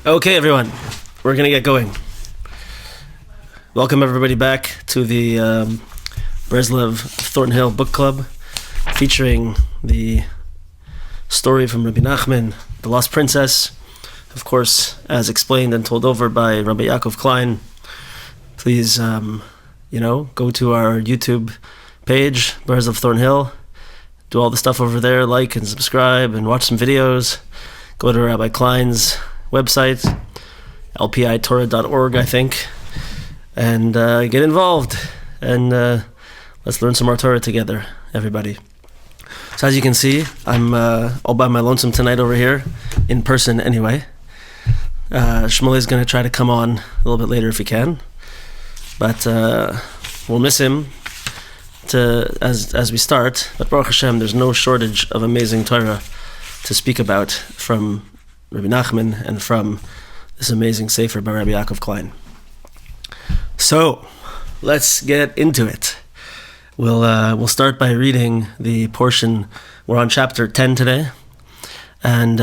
Okay, everyone, we're going to get going. Welcome everybody back to the Breslov Thornhill Book Club, featuring the story from Rabbi Nachman, The Lost Princess, of course, as explained and told over by Rabbi Yaakov Klein. Please, go to our YouTube page, Breslov Thornhill, do all the stuff over there, like and subscribe and watch some videos. Go to Rabbi Klein's website, lpitorah.org, I think, and get involved, and let's learn some more Torah together, everybody. So as you can see, I'm all by my lonesome tonight over here, in person anyway. Shmuley is going to try to come on a little bit later if he can, but we'll miss him as we start. But Baruch Hashem, there's no shortage of amazing Torah to speak about from Rabbi Nachman and from this amazing sefer by Rabbi Yaakov Klein. So let's get into it. We'll start by reading the portion. We're on chapter 10 today, and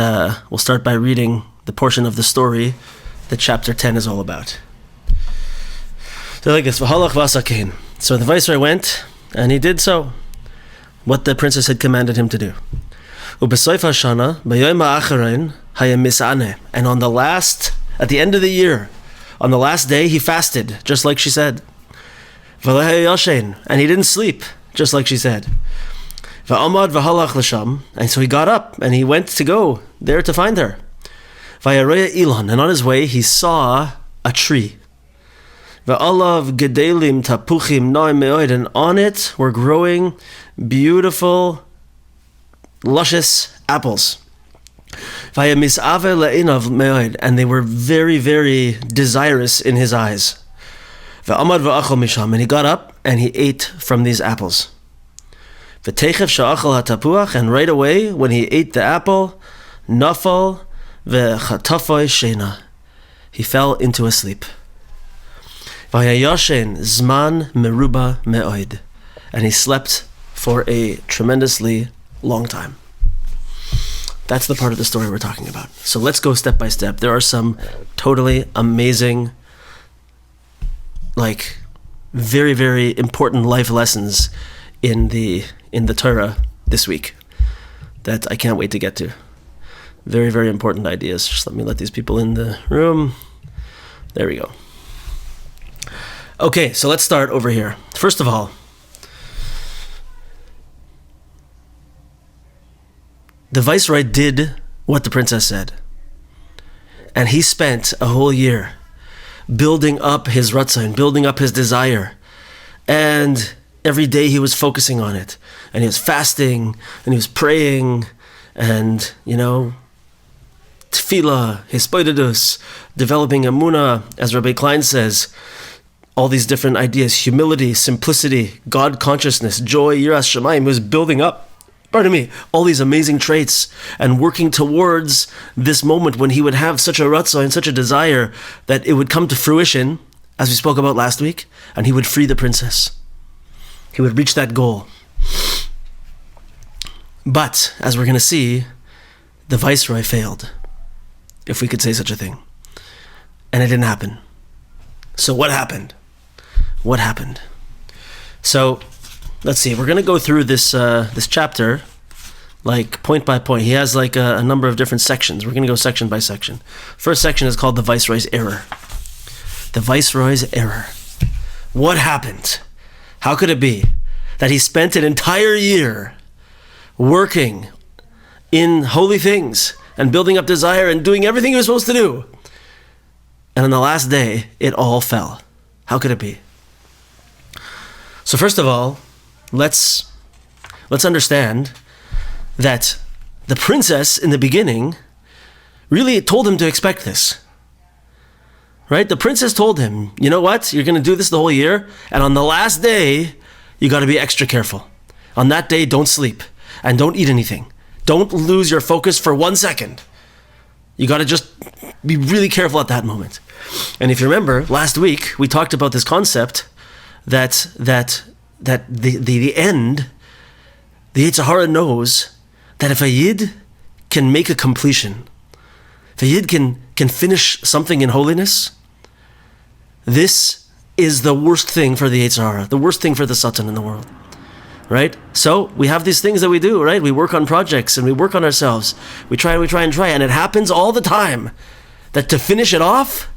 we'll start by reading the portion of the story that chapter 10 is all about. So like this: V'halach v'asakein. So the viceroy went, and he did so what the princess had commanded him to do. U'besoif hashana b'yoyim ha'acharon hayem mis'aneh. And at the end of the year, on the last day, he fasted, just like she said. V'lo yashen, and he didn't sleep, just like she said. V'amad v'halach l'sham, and so he got up and he went to go there to find her. V'yaroya ilan, and on his way he saw a tree. V'alav gedelim tapuchim noim me'od, and on it were growing beautiful, luscious apples. And they were very, very desirous in his eyes. And he got up and he ate from these apples. And right away, when he ate the apple, nafal v'chatafoi shena, he fell into a sleep. Zman meruba me'od, and he slept for a tremendously long time. That's the part of the story we're talking about. So let's go step by step. There are some totally amazing, very, very important life lessons in the Torah this week that I can't wait to get to. Very, very important ideas. Just let these people in the room. There we go. Okay, so let's start over here. First of all, the viceroy did what the princess said. And he spent a whole year building up his Ratzon, building up his desire. And every day he was focusing on it. And he was fasting, and he was praying, and, tefillah, hispoidedus, developing emunah, as Rabbi Klein says, all these different ideas, humility, simplicity, God consciousness, joy, yiras shamayim. He was building up, all these amazing traits, and working towards this moment when he would have such a ratzon and such a desire that it would come to fruition, as we spoke about last week, and he would free the princess. He would reach that goal. But, as we're going to see, the viceroy failed, if we could say such a thing. And it didn't happen. So what happened? What happened? So, let's see, we're going to go through this chapter, point by point. He has a number of different sections. We're going to go section by section. First section is called the Viceroy's Error. The Viceroy's Error. What happened? How could it be that he spent an entire year working in holy things and building up desire and doing everything he was supposed to do, and on the last day, it all fell? How could it be? So first of all, let's understand that the princess in the beginning really told him to expect this. Right? The princess told him, you know what? You're going to do this the whole year, and on the last day, you got to be extra careful. On that day, don't sleep and don't eat anything. Don't lose your focus for 1 second. You got to just be really careful at that moment. And if you remember, last week, we talked about this concept that the end, the Yetzer Hara knows that if a Yid can make a completion, if a Yid can finish something in holiness, this is the worst thing for the Yetzer Hara, the worst thing for the Satan in the world. Right? So we have these things that we do, right? We work on projects and we work on ourselves. We try, and it happens all the time that to finish it off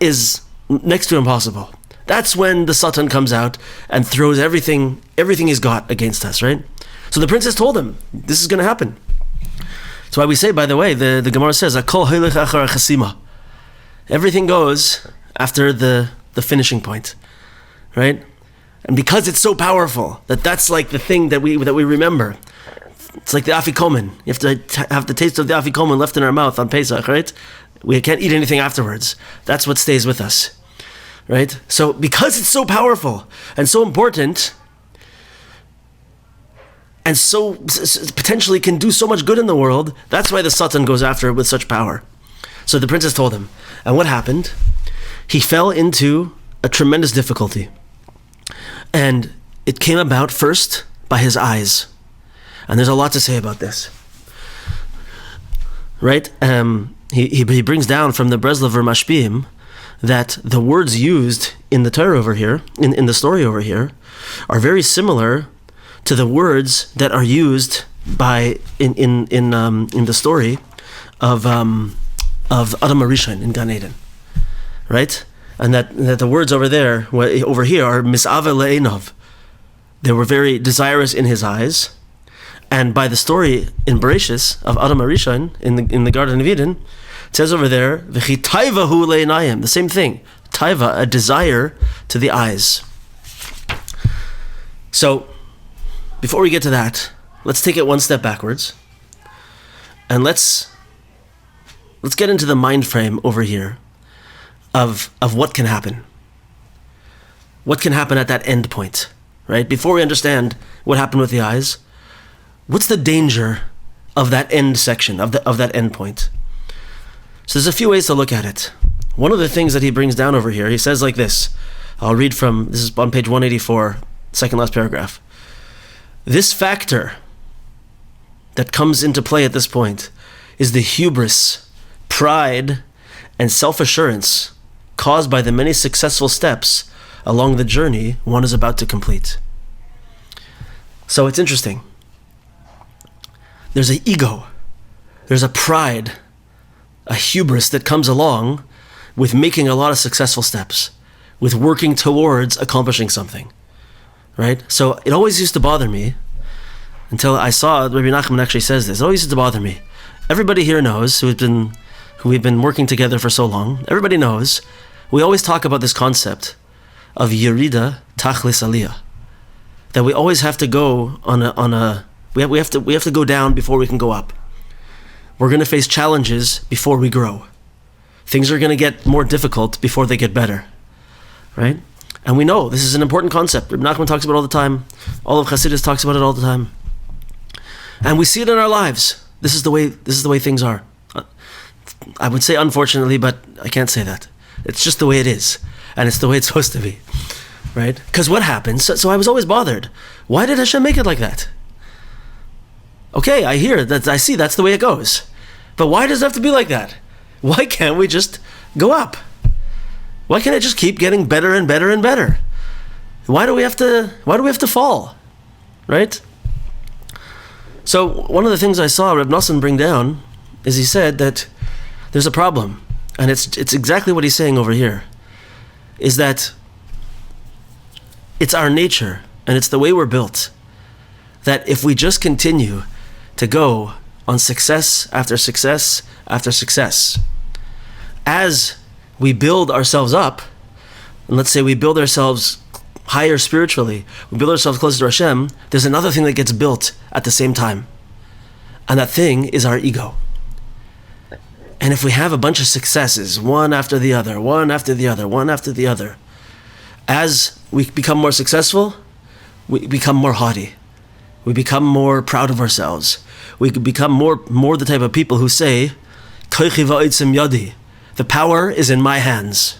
is next to impossible. That's when the Satan comes out and throws everything he's got against us, right? So the princess told him, this is going to happen. That's why we say, by the way, the Gemara says, Akol hoilech achar chasima. Everything goes after the finishing point, right? And because it's so powerful, that's like the thing that we remember. It's like the afikomen. You have to have the taste of the afikomen left in our mouth on Pesach, right? We can't eat anything afterwards. That's what stays with us, right? So because it's so powerful and so important, and so potentially can do so much good in the world, that's why the Satan goes after it with such power. So the princess told him. And what happened? He fell into a tremendous difficulty. And it came about first by his eyes. And there's a lot to say about this. Right? He brings down from the Breslov or Mashpim that the words used in the Torah over here, in the story over here, are very similar to the words that are used in the story of Adam HaRishon in Gan Eden. Right? And that the words over here are misave le'enov. They were very desirous in his eyes. And by the story in Bereshis of Adam HaRishon in the Garden of Eden, it says over there, v'chi taivahu le'enayim, the same thing. Taiva, a desire to the eyes. So, before we get to that, let's take it one step backwards. And let's get into the mind frame over here of what can happen. What can happen at that end point, right? Before we understand what happened with the eyes, what's the danger of that end section, of that end point? So there's a few ways to look at it. One of the things that he brings down over here, he says like this. I'll read from, this is on page 184, second last paragraph. This factor that comes into play at this point is the hubris, pride, and self-assurance caused by the many successful steps along the journey one is about to complete. So it's interesting. There's an ego, there's a pride, a hubris that comes along with making a lot of successful steps, with working towards accomplishing something, right? So it always used to bother me, until I saw Rabbi Nachman actually says this, it always used to bother me. Everybody here knows, who we've been working together for so long, everybody knows, we always talk about this concept of Yerida Tachlis Aliyah, that we always have to go we have to go down before we can go up. We're going to face challenges before we grow. Things are going to get more difficult before they get better, right? And we know this is an important concept. Rabbi Nachman talks about it all the time. All of Chassidus talks about it all the time. And we see it in our lives. This is the way things are. I would say unfortunately, but I can't say that. It's just the way it is. And it's the way it's supposed to be, right? Because what happens? So I was always bothered. Why did Hashem make it like that? Okay, I hear that. I see that's the way it goes. But why does it have to be like that? Why can't we just go up? Why can't it just keep getting better and better and better? Why do we have to fall? Right? So one of the things I saw Reb Nosson bring down is he said that there's a problem. And it's exactly what he's saying over here. Is that it's our nature and it's the way we're built. That if we just continue to go on success after success after success, as we build ourselves up, and let's say we build ourselves higher spiritually, we build ourselves closer to Hashem, there's another thing that gets built at the same time. And that thing is our ego. And if we have a bunch of successes, one after the other, one after the other, one after the other, as we become more successful, we become more haughty. We become more proud of ourselves. We become more the type of people who say, "Koichi va'otzim yadi," the power is in my hands.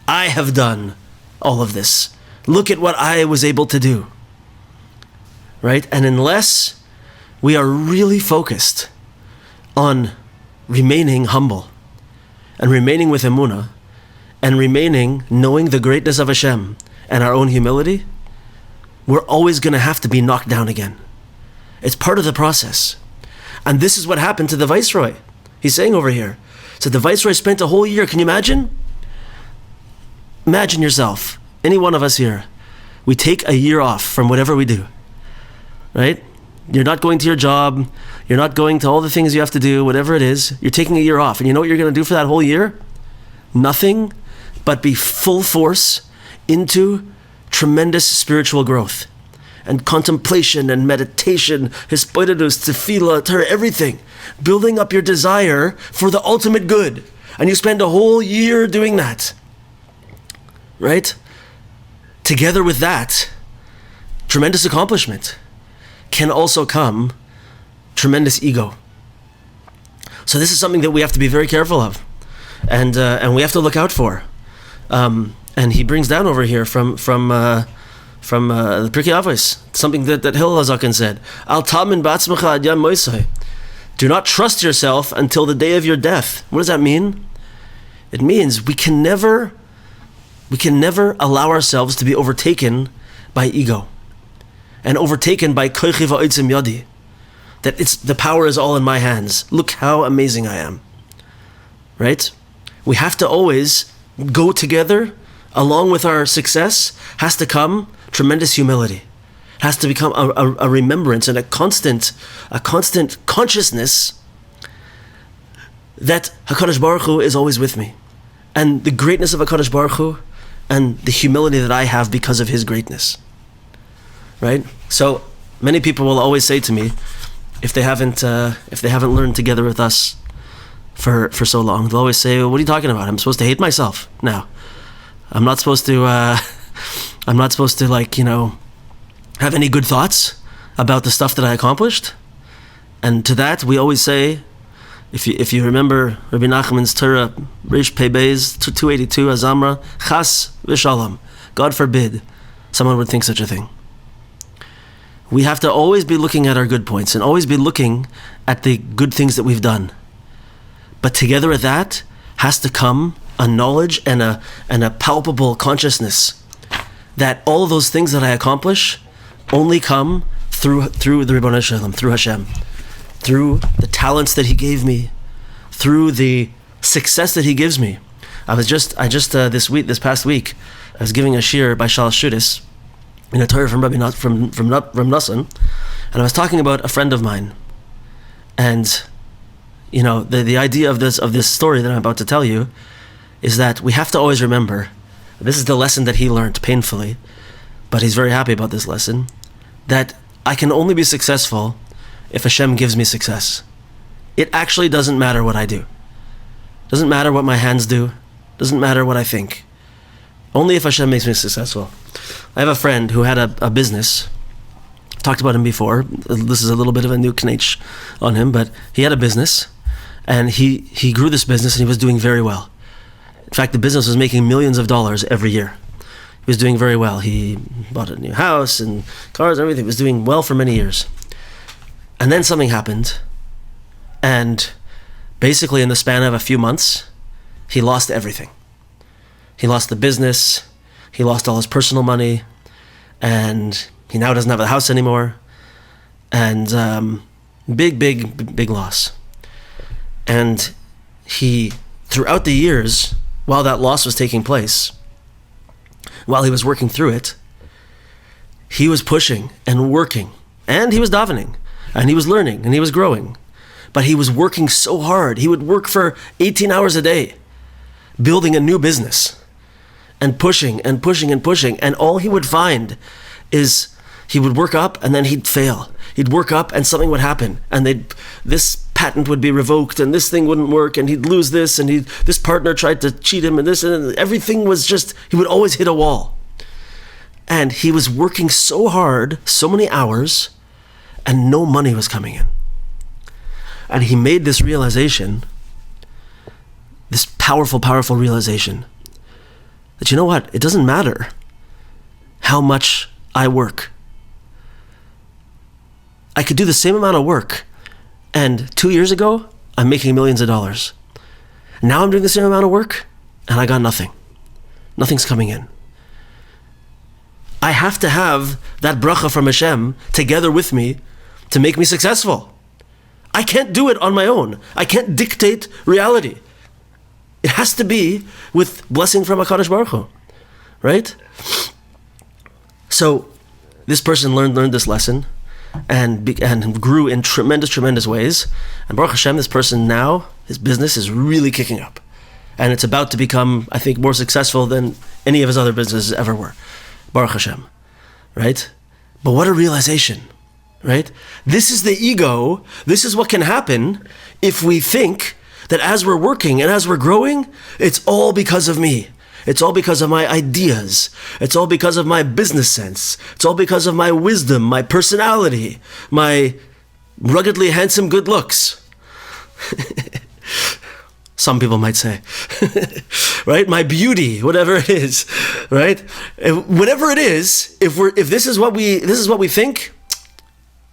I have done all of this. Look at what I was able to do. Right? And unless we are really focused on remaining humble and remaining with emunah and remaining knowing the greatness of Hashem and our own humility, we're always going to have to be knocked down again. It's part of the process. And this is what happened to the viceroy. He's saying over here. So the viceroy spent a whole year. Can you imagine? Imagine yourself, any one of us here. We take a year off from whatever we do, right? You're not going to your job. You're not going to all the things you have to do, whatever it is. You're taking a year off. And you know what you're going to do for that whole year? Nothing but be full force into tremendous spiritual growth and contemplation and meditation, hispoidus, tefillah, Torah, everything. Building up your desire for the ultimate good. And you spend a whole year doing that. Right? Together with that, tremendous accomplishment can also come tremendous ego. So this is something that we have to be very careful of. And we have to look out for. And he brings down over here from the Pirkei Avos, something that Hillel HaZaken said, Al tamin ba'atzmecha ad yom moisai. Do not trust yourself until the day of your death. What does that mean? It means we can never allow ourselves to be overtaken by ego and overtaken by koichi va'otzim yadi. That the power is all in my hands. Look how amazing I am. Right? We have to always go together. Along with our success has to come tremendous humility. Has to become a remembrance and a constant consciousness that HaKadosh Baruch Hu is always with me. And the greatness of HaKadosh Baruch Hu and the humility that I have because of his greatness. Right? So many people will always say to me, if they haven't learned together with us for so long, they'll always say, well, what are you talking about? I'm supposed to hate myself now. I'm not supposed to have any good thoughts about the stuff that I accomplished. And to that, we always say, if you remember Rabbi Nachman's Torah, Reish Pei Beis 282, Azamra, Chas v'Shalom. God forbid someone would think such a thing. We have to always be looking at our good points and always be looking at the good things that we've done. But together with that has to come a knowledge and a palpable consciousness that all of those things that I accomplish only come through the Ribbon Shalom, through Hashem, through the talents that He gave me, through the success that He gives me. This past week, I was giving a shir by Shal Shudis in a Torah from Nassan, and I was talking about a friend of mine, and the idea of this story that I'm about to tell you is that we have to always remember, this is the lesson that he learned painfully, but he's very happy about this lesson, that I can only be successful if Hashem gives me success. It actually doesn't matter what I do. Doesn't matter what my hands do. Doesn't matter what I think. Only if Hashem makes me successful. I have a friend who had a business. I've talked about him before. This is a little bit of a new knetch on him, but he had a business, and he grew this business, and he was doing very well. In fact, the business was making millions of dollars every year. He was doing very well. He bought a new house and cars and everything. He was doing well for many years. And then something happened, and basically in the span of a few months, he lost everything. He lost the business, he lost all his personal money, and he now doesn't have the house anymore. And big loss. And he, throughout the years, while that loss was taking place, while he was working through it, he was pushing and working, and he was davening, and he was learning, and he was growing. But he was working so hard. He would work for 18 hours a day, building a new business, and pushing and pushing and pushing. And all he would find is he would work up and then he'd fail. He'd work up and something would happen, and this patent would be revoked, and this thing wouldn't work, and he'd lose this, and this partner tried to cheat him, and this, and everything was just, he would always hit a wall. And he was working so hard, so many hours, and no money was coming in. And he made this realization, this powerful realization, that you know what, it doesn't matter how much I work. I could do the same amount of work, and 2 years ago, I'm making millions of dollars. Now I'm doing the same amount of work, and I got nothing. Nothing's coming in. I have to have that bracha from Hashem together with me to make me successful. I can't do it on my own. I can't dictate reality. It has to be with blessing from HaKadosh Baruch Hu, right? So this person learned this lesson and grew in tremendous ways. And Baruch Hashem, this person now, his business is really kicking up. And it's about to become, I think, more successful than any of his other businesses ever were. Baruch Hashem, right? But what a realization, right? This is the ego. This is what can happen if we think that as we're working and as we're growing, it's all because of me. It's all because of my ideas. It's all because of my business sense. It's all because of my wisdom, my personality, my ruggedly handsome good looks. Some people might say, right? My beauty, whatever it is, right? Whatever it is, if this is what we think,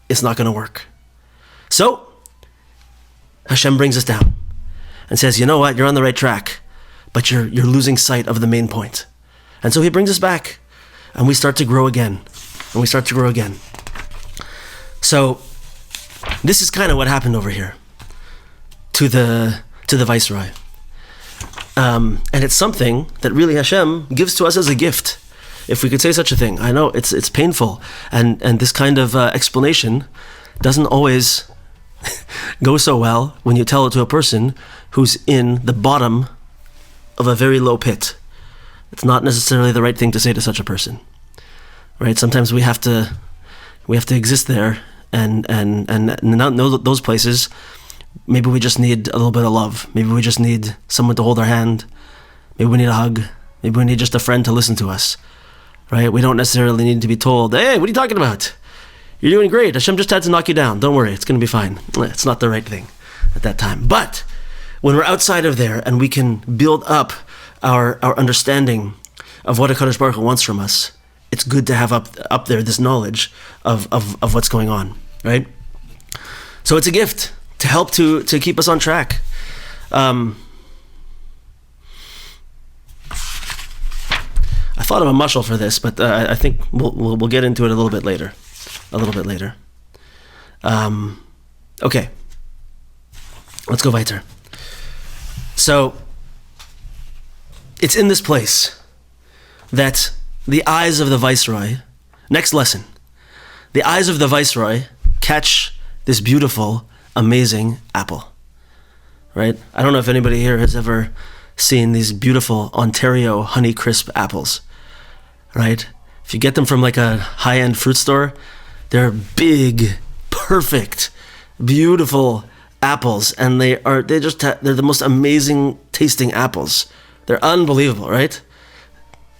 it's not going to work. So Hashem brings us down and says, you know what? You're on the right track, but you're losing sight of the main point. And so he brings us back, and we start to grow again, So this is kind of what happened over here to the Viceroy. And it's something that really Hashem gives to us as a gift, if we could say such a thing. I know it's painful, and this kind of explanation doesn't always go so well when you tell it to a person who's in the bottom of a very low pit. It's not necessarily the right thing to say to such a person, right? Sometimes we have to exist there and not know those places. Maybe we just need a little bit of love. Maybe we just need someone to hold our hand. Maybe we need a hug. Maybe we need just a friend to listen to us, right? We don't necessarily need to be told, hey, what are you talking about? You're doing great. Hashem just had to knock you down. Don't worry, it's going to be fine. It's not the right thing at that time. But when we're outside of there and we can build up our understanding of what HaKadosh Baruch Hu wants from us, it's good to have up there this knowledge of what's going on, right? So it's a gift to help to keep us on track. I thought of a mashal for this, but I think we'll get into it a little bit later. Okay, let's go weiter. So it's in this place that the eyes of the Viceroy, next lesson, the eyes of the Viceroy catch this beautiful, amazing apple, right? I don't know if anybody here has ever seen these beautiful Ontario Honeycrisp apples, right? If you get them from like a high-end fruit store, they're big, perfect, beautiful apples, and they're the most amazing tasting apples. They're unbelievable, right?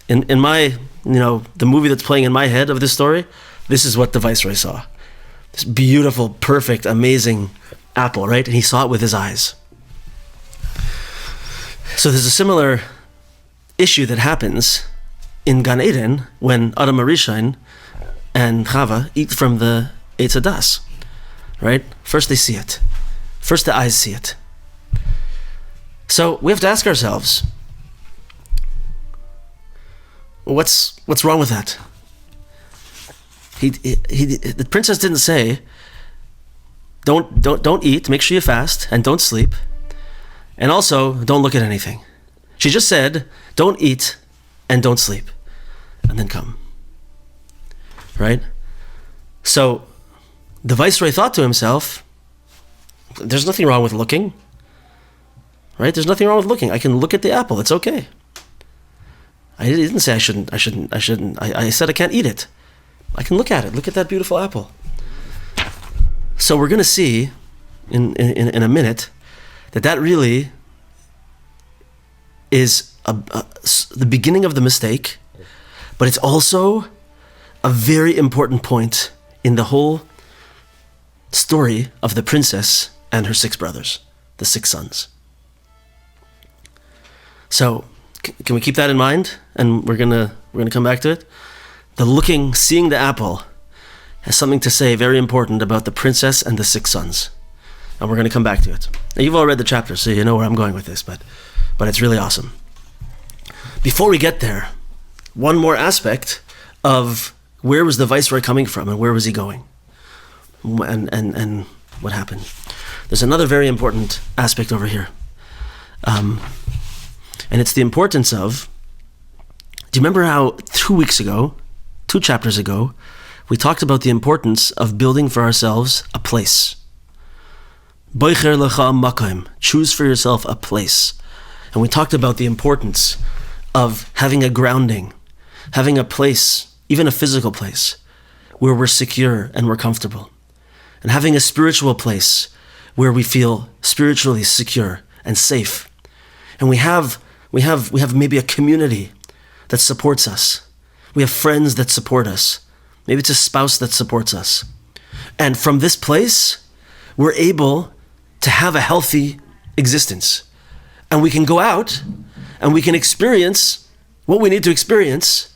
In my, the movie that's playing in my head of this story, this is what the Viceroy saw. This beautiful, perfect, amazing apple, right? And he saw it with his eyes. So there's a similar issue that happens in Gan Eden when Adam HaRishon and Chava eat from the Eitz Hadas, right? First they see it. First the eyes see it. So we have to ask ourselves, what's wrong with that? The princess didn't say, don't eat, make sure you fast, and don't sleep, and also don't look at anything. She just said, don't eat and don't sleep, and then come. Right? So the Viceroy thought to himself, there's nothing wrong with looking. Right? There's nothing wrong with looking. I can look at the apple. It's okay. I didn't say I shouldn't. I said I can't eat it. I can look at it. Look at that beautiful apple. So we're going to see in a minute that really is the beginning of the mistake, but it's also a very important point in the whole story of the princess and her 6 brothers, the 6 sons. So can we keep that in mind? And we're gonna come back to it. Seeing the apple has something to say very important about the princess and the 6 sons. and we're going to come back to it. Now, you've all read the chapter, so you know where I'm going with this, but it's really awesome. Before we get there, one more aspect of where was the viceroy coming from and where was he going, and what happened. There's another very important aspect over here, and it's the importance of. Do you remember how 2 chapters ago, we talked about the importance of building for ourselves a place? Boicher lecha makom, choose for yourself a place. And we talked about the importance of having a grounding, having a place, even a physical place, where we're secure and we're comfortable. And having a spiritual place where we feel spiritually secure and safe. And we have maybe a community that supports us. We have friends that support us. Maybe it's a spouse that supports us. And from this place, we're able to have a healthy existence. And we can go out and we can experience what we need to experience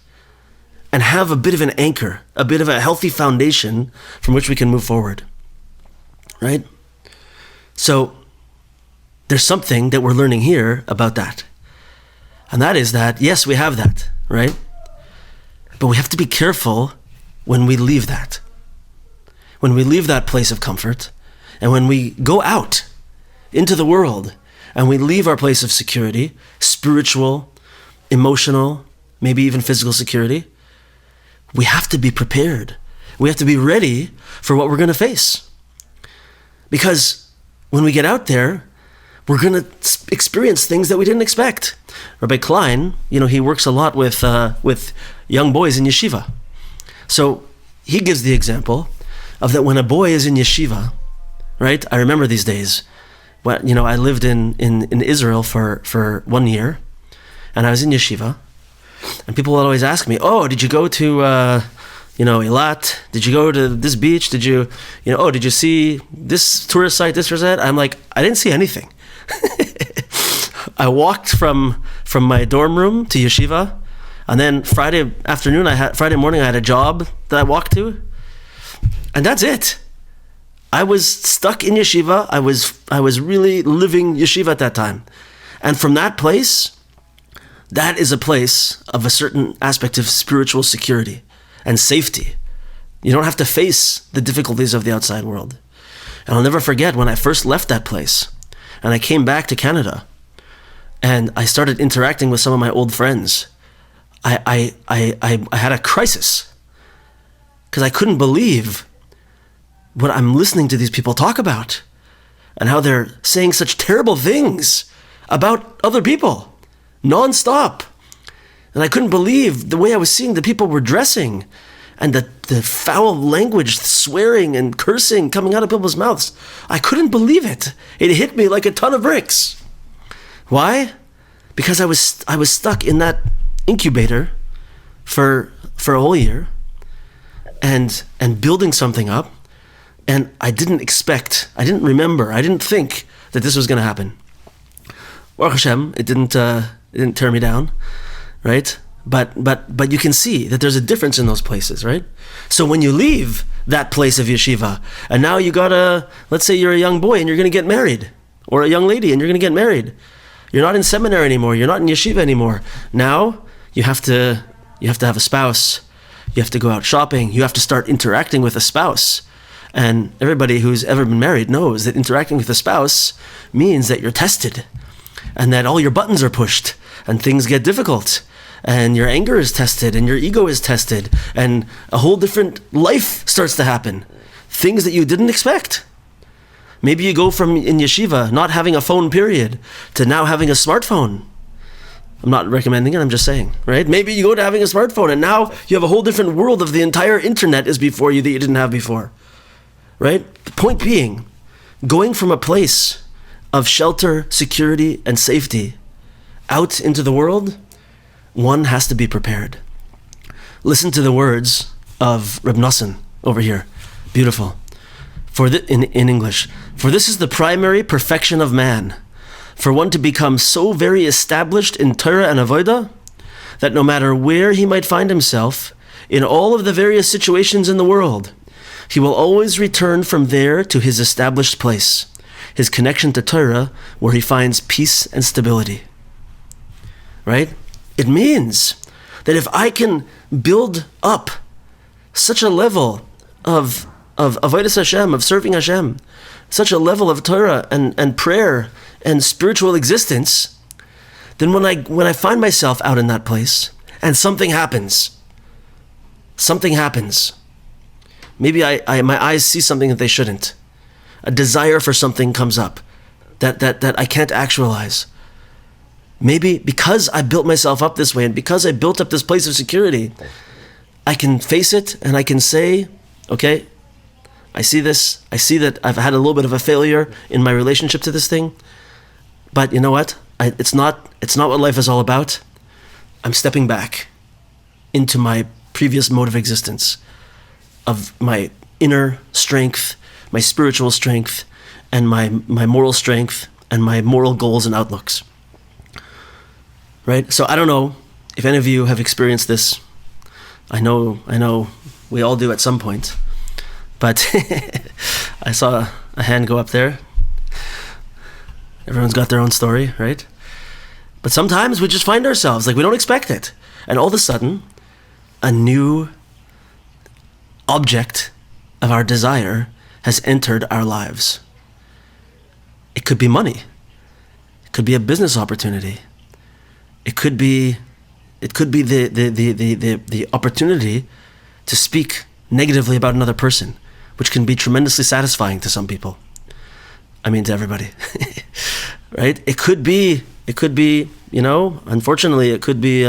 and have a bit of an anchor, a bit of a healthy foundation from which we can move forward. Right? So there's something that we're learning here about that. And that is that, yes, we have that, right? But we have to be careful when we leave that. When we leave that place of comfort, and when we go out into the world, and we leave our place of security, spiritual, emotional, maybe even physical security, we have to be prepared. We have to be ready for what we're going to face. Because when we get out there, we're going to experience things that we didn't expect. Rabbi Klein, he works a lot with young boys in yeshiva. So he gives the example of that when a boy is in yeshiva, right? I remember these days. When, I lived in Israel for 1 year, and I was in yeshiva, and people would always ask me, "Oh, did you go to Eilat? Did you go to this beach? Did you did you see this tourist site, this or that?" I'm like, I didn't see anything. I walked from my dorm room to yeshiva, and then Friday morning I had a job that I walked to, and that's it. I was stuck in yeshiva. I was really living yeshiva at that time, and from that place, that is a place of a certain aspect of spiritual security and safety. You don't have to face the difficulties of the outside world. And I'll never forget when I first left that place and I came back to Canada and I started interacting with some of my old friends. I had a crisis because I couldn't believe what I'm listening to these people talk about and how they're saying such terrible things about other people non-stop. And I couldn't believe the way I was seeing the people were dressing and the foul language, swearing and cursing coming out of people's mouths. I couldn't believe it. It hit me like a ton of bricks. Why? Because I was stuck in that incubator for a whole year and building something up, and I didn't remember, I didn't think that this was going to happen. Baruch Hashem, it didn't tear me down, right? But you can see that there's a difference in those places, right? So when you leave that place of yeshiva, and now you let's say you're a young boy and you're going to get married, or a young lady and you're going to get married. You're not in seminary anymore. You're not in yeshiva anymore. Now you have to have a spouse. You have to go out shopping. You have to start interacting with a spouse. And everybody who's ever been married knows that interacting with a spouse means that you're tested, and that all your buttons are pushed, and things get difficult, and your anger is tested, and your ego is tested, and a whole different life starts to happen. Things that you didn't expect. Maybe you go from in yeshiva not having a phone period to now having a smartphone. I'm not recommending it, I'm just saying, right? Maybe you go to having a smartphone and now you have a whole different world of the entire internet is before you that you didn't have before, right? The point being, going from a place of shelter, security, and safety out into the world, one has to be prepared. Listen to the words of Reb Nosson over here. Beautiful. In English. For this is the primary perfection of man, for one to become so very established in Torah and Avodah, that no matter where he might find himself, in all of the various situations in the world, he will always return from there to his established place, his connection to Torah, where he finds peace and stability. Right? It means that if I can build up such a level of avodas Hashem, of serving Hashem, such a level of Torah and prayer and spiritual existence, then when I find myself out in that place and something happens, maybe my eyes see something that they shouldn't, a desire for something comes up that I can't actualize. Maybe because I built myself up this way and because I built up this place of security, I can face it and I can say, okay, I see this. I see that I've had a little bit of a failure in my relationship to this thing. But you know what? It's not what life is all about. I'm stepping back into my previous mode of existence, of my inner strength, my spiritual strength, and my moral strength, and my moral goals and outlooks. Right? So I don't know if any of you have experienced this. I know we all do at some point. But I saw a hand go up there. Everyone's got their own story, right? But sometimes we just find ourselves, like we don't expect it. And all of a sudden, a new object of our desire has entered our lives. It could be money. It could be a business opportunity. It could be the opportunity to speak negatively about another person, which can be tremendously satisfying to some people. I mean, to everybody, right? It could be, unfortunately, it could be,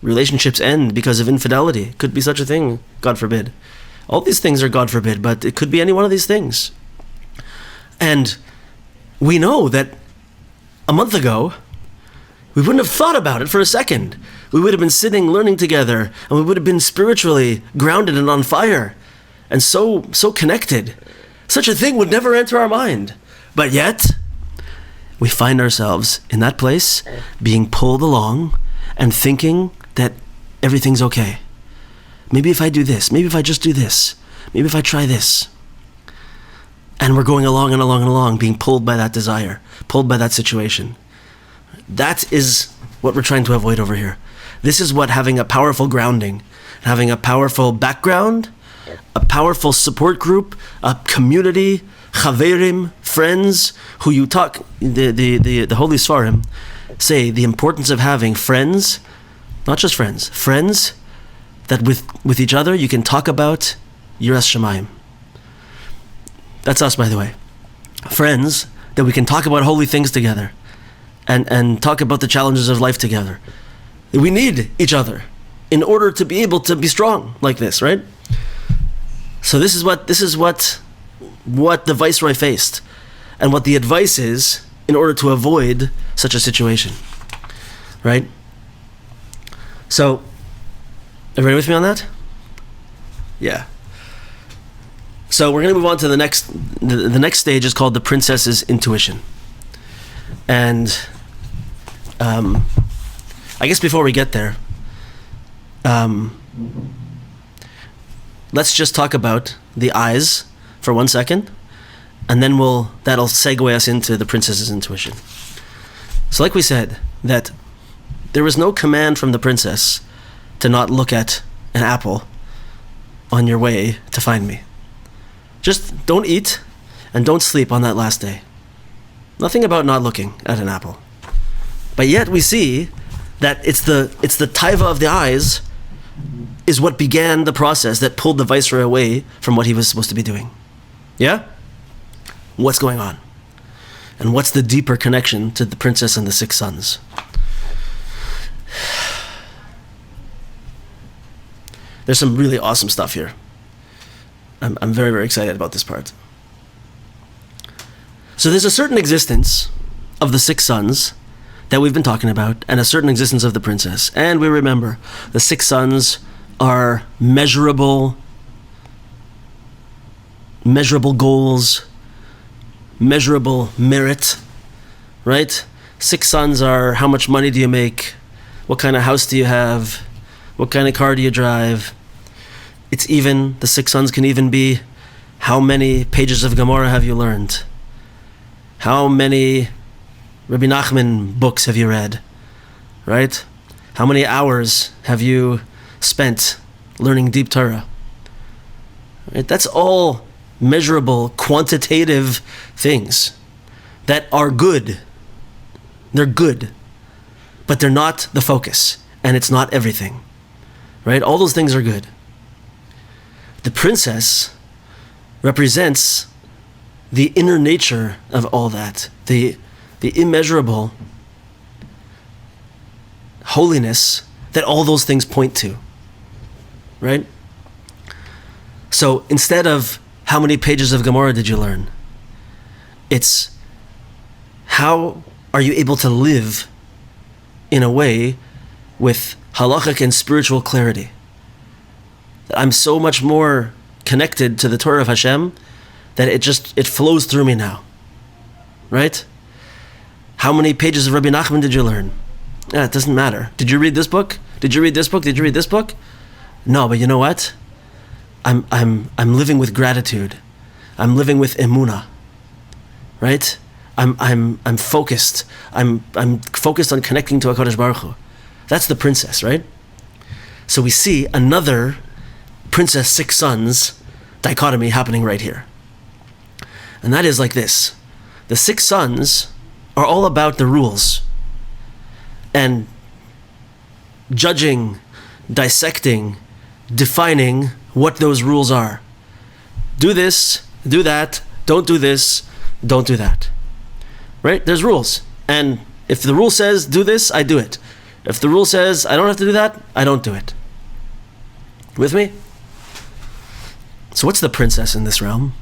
relationships end because of infidelity. It could be such a thing, God forbid. All these things are God forbid, but it could be any one of these things. And we know that a month ago, we wouldn't have thought about it for a second. We would have been sitting, learning together, and we would have been spiritually grounded and on fire, and so connected. Such a thing would never enter our mind. But yet, we find ourselves in that place, being pulled along, and thinking that everything's okay. Maybe if I do this, maybe if I just do this, maybe if I try this. And we're going along and along and along, being pulled by that desire, pulled by that situation. That is what we're trying to avoid over here. This is what having a powerful grounding, having a powerful background, a powerful support group, a community, chaverim, friends, who you talk, the Holy Sfarim say the importance of having friends, not just friends that with each other you can talk about Yiras Shamayim. That's us, by the way. Friends that we can talk about holy things together and talk about the challenges of life together. We need each other in order to be able to be strong like this, right? So this is what the Viceroy faced, and what the advice is in order to avoid such a situation, right? So, everybody with me on that? Yeah. So we're going to move on to the next stage is called the princess's intuition. And I guess before we get there, let's just talk about the eyes for 1 second, and then that'll segue us into the princess's intuition. So like we said, that there was no command from the princess to not look at an apple on your way to find me. Just don't eat and don't sleep on that last day. Nothing about not looking at an apple. But yet we see that it's the taiva of the eyes is what began the process that pulled the viceroy away from what he was supposed to be doing. Yeah? What's going on? And what's the deeper connection to the princess and the 6 sons? There's some really awesome stuff here. I'm very, very excited about this part. So there's a certain existence of the 6 sons that we've been talking about, and a certain existence of the princess. And we remember, the 6 sons are measurable goals, measurable merit, right? 6 sons are, how much money do you make? What kind of house do you have? What kind of car do you drive? It's even, the 6 sons can even be, How many pages of Gemara have you learned? How many Rabbi Nachman books have you read? Right? How many hours have you spent learning deep Torah? Right? That's all measurable, quantitative things that are good. They're good, but they're not the focus, and it's not everything. Right? All those things are good. The princess represents the inner nature of all that, the immeasurable holiness that all those things point to. Right? So instead of how many pages of Gemara did you learn, it's how are you able to live in a way with halachic and spiritual clarity. I'm so much more connected to the Torah of Hashem that it flows through me now. Right? How many pages of Rabbi Nachman did you learn? It doesn't matter. Did you read this book? Did you read this book? Did you read this book? No, but you know what? I'm living with gratitude. I'm living with emunah. Right? I'm focused. I'm focused on connecting to HaKadosh Baruch Hu. That's the princess, right? So we see another princess, six sons dichotomy happening right here. And that is like this. The six sons are all about the rules and judging, dissecting, defining what those rules are. Do this, do that, don't do this, don't do that. Right? There's rules. And if the rule says do this, I do it. If the rule says I don't have to do that, I don't do it. With me? So what's the princess in this realm?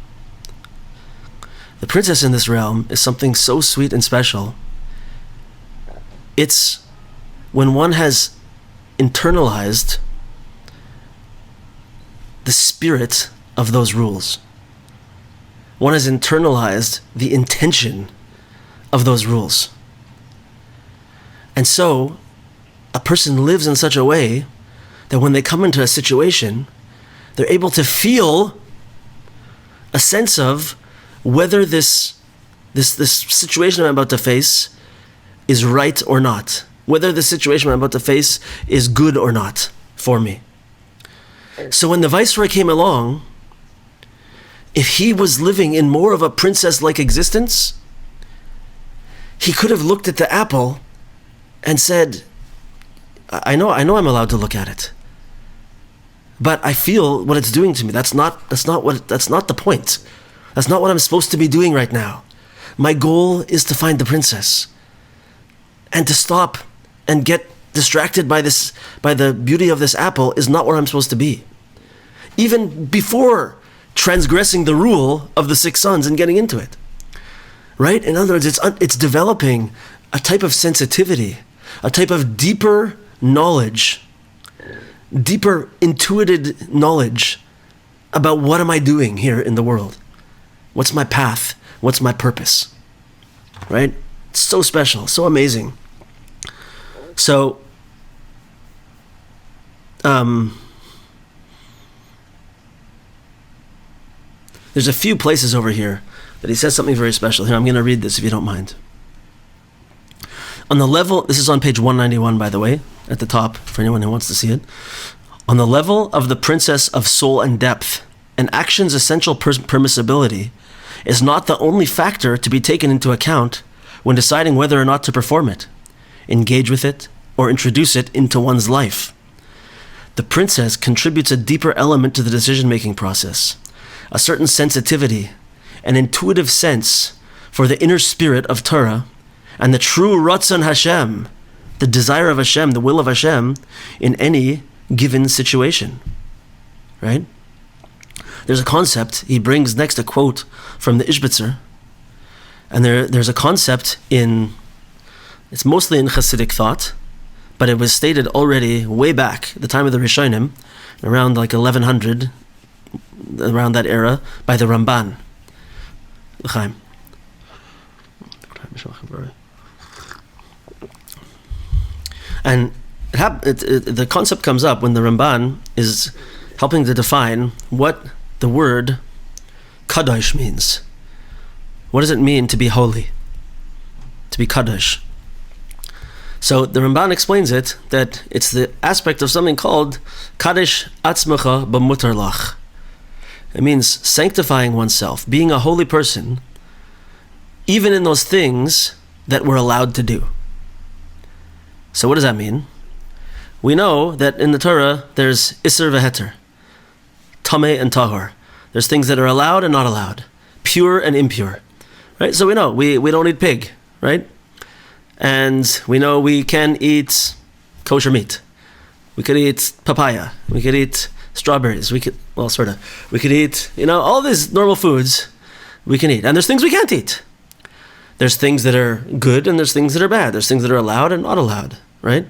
The princess in this realm is something so sweet and special. It's when one has internalized the spirit of those rules. One has internalized the intention of those rules. And so, a person lives in such a way that when they come into a situation, they're able to feel a sense of whether this situation I'm about to face is right or not, whether the situation I'm about to face is good or not for me. So when the viceroy came along, if he was living in more of a princess-like existence, he could have looked at the apple and said, I know I'm allowed to look at it, but I feel what it's doing to me. That's not the point. That's not what I'm supposed to be doing right now. My goal is to find the princess, and to stop and get distracted by the beauty of this apple is not where I'm supposed to be. Even before transgressing the rule of the six sons and getting into it. Right? In other words, it's developing a type of sensitivity, a type of deeper knowledge, deeper intuited knowledge about what am I doing here in the world? What's my path? What's my purpose? Right? It's so special, so amazing. So, there's a few places over here that he says something very special. Here, I'm going to read this if you don't mind. On the level, this is on page 191, by the way, at the top, for anyone who wants to see it. On the level of the princess of soul and depth, an action's essential permissibility is not the only factor to be taken into account when deciding whether or not to perform it, engage with it, or introduce it into one's life. The princess contributes a deeper element to the decision-making process, a certain sensitivity, an intuitive sense for the inner spirit of Torah and the true Ratzon Hashem, the desire of Hashem, the will of Hashem in any given situation. Right? There's a concept, he brings next a quote from the Ishbitzer, and there's a concept it's mostly in Hasidic thought, but it was stated already way back, the time of the Rishonim, around like 1100, around that era, by the Ramban. L'chaim. And the concept comes up when the Ramban is helping to define what the word kadosh means. What does it mean to be holy? To be kadosh. So the Ramban explains it, that it's the aspect of something called kadosh atzmecha b'mutar lach. It means sanctifying oneself, being a holy person, even in those things that we're allowed to do. So what does that mean? We know that in the Torah there's Isser v'Heter, Tameh and Tahor. There's things that are allowed and not allowed, pure and impure. Right? So we know we don't eat pig, right? And we know we can eat kosher meat. We could eat papaya. We could eat strawberries. We could eat, all these normal foods we can eat. And there's things we can't eat. There's things that are good and there's things that are bad. There's things that are allowed and not allowed, right?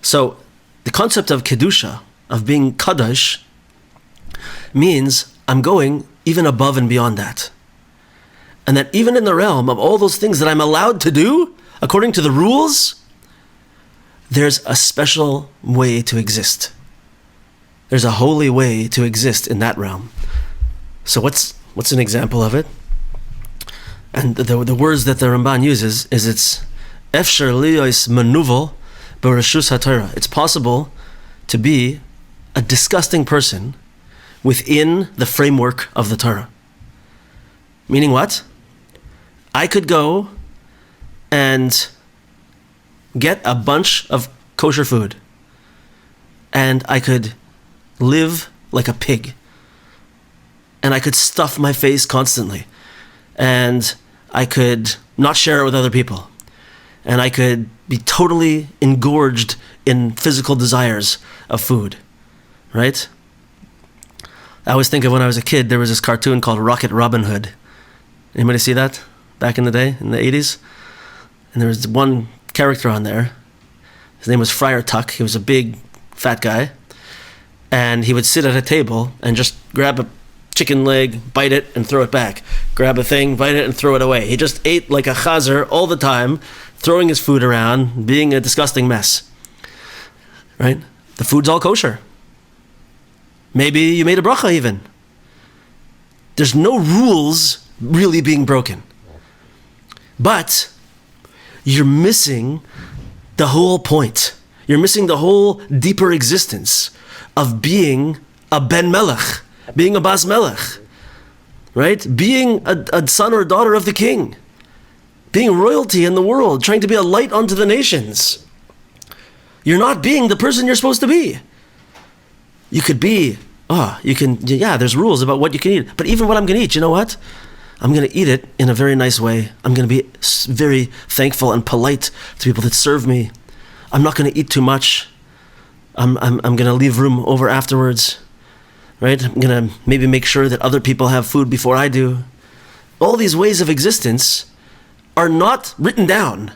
So the concept of kedusha, of being kadosh, means I'm going even above and beyond that. And that even in the realm of all those things that I'm allowed to do, according to the rules, there's a special way to exist. There's a holy way to exist in that realm. So what's an example of it? And the words that the Ramban uses is it's Efsher liyos manuvel b'reshus haTorah. It's possible to be a disgusting person within the framework of the Torah. Meaning what? I could go and get a bunch of kosher food and I could live like a pig and I could stuff my face constantly and I could not share it with other people and I could be totally engorged in physical desires of food, right? I always think of when I was a kid, there was this cartoon called Rocket Robin Hood. Anybody see that back in the day, in the 80s? And there was one character on there. His name was Friar Tuck. He was a big, fat guy. And he would sit at a table and just grab a chicken leg, bite it, and throw it back. Grab a thing, bite it, and throw it away. He just ate like a chazer all the time, throwing his food around, being a disgusting mess. Right? The food's all kosher. Maybe you made a bracha even. There's no rules really being broken. But you're missing the whole point. You're missing the whole deeper existence of being a Ben Melech, being a Bas Melech, right? Being a son or daughter of the king, being royalty in the world, trying to be a light unto the nations. You're not being the person you're supposed to be. You could be, there's rules about what you can eat. But even what I'm going to eat, you know what? I'm going to eat it in a very nice way. I'm going to be very thankful and polite to people that serve me. I'm not going to eat too much. I'm going to leave room over afterwards, right? I'm going to maybe make sure that other people have food before I do. All these ways of existence are not written down.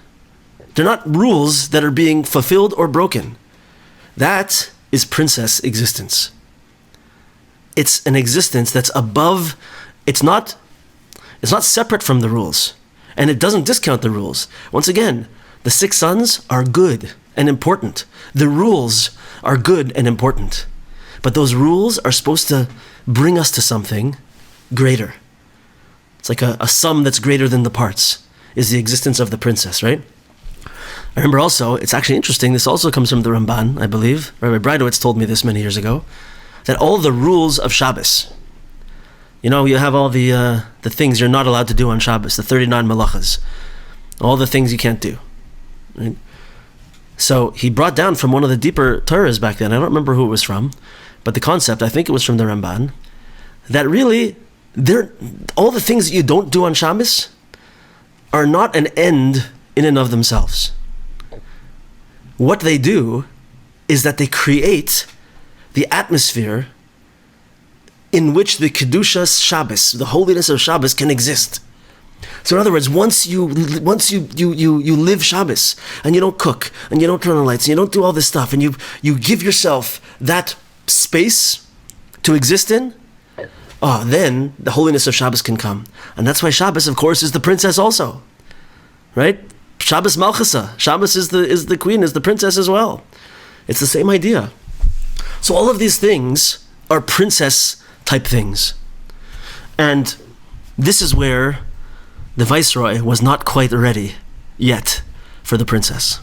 They're not rules that are being fulfilled or broken. That is princess existence. It's an existence that's above, it's not separate from the rules. And it doesn't discount the rules. Once again, the 6 sons are good and important. The rules are good and important. But those rules are supposed to bring us to something greater. It's like a sum that's greater than the parts is the existence of the princess, right? I remember also, it's actually interesting, this also comes from the Ramban, I believe. Rabbi Breidowitz told me this many years ago, that all the rules of Shabbos, you have all the things you're not allowed to do on Shabbos, the 39 malachas, all the things you can't do. Right? So he brought down from one of the deeper Torahs back then, I don't remember who it was from, but the concept, I think it was from the Ramban, that really, all the things that you don't do on Shabbos are not an end in and of themselves. What they do is that they create the atmosphere in which the Kedusha Shabbos, the holiness of Shabbos, can exist. So in other words, once you live Shabbos, and you don't cook, and you don't turn on lights, and you don't do all this stuff, and you give yourself that space to exist in, then the holiness of Shabbos can come. And that's why Shabbos, of course, is the princess also. Right? Shabbos Malchasa. Shabbos is the queen, is the princess as well. It's the same idea. So all of these things are princess type things. And this is where the viceroy was not quite ready yet for the princess.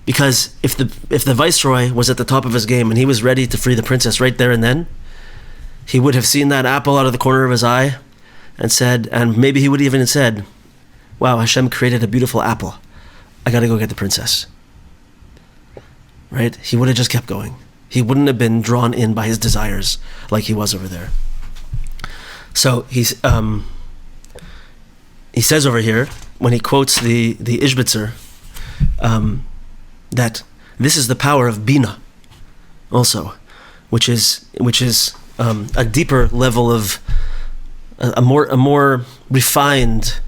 Because if the viceroy was at the top of his game and he was ready to free the princess right there and then, he would have seen that apple out of the corner of his eye and said, and maybe he would even have said, wow, Hashem created a beautiful apple. I gotta go get the princess. Right? He would have just kept going. He wouldn't have been drawn in by his desires like he was over there. So he says over here, when he quotes the Ishbitzer, that this is the power of Bina also, which is a deeper level of a more refined,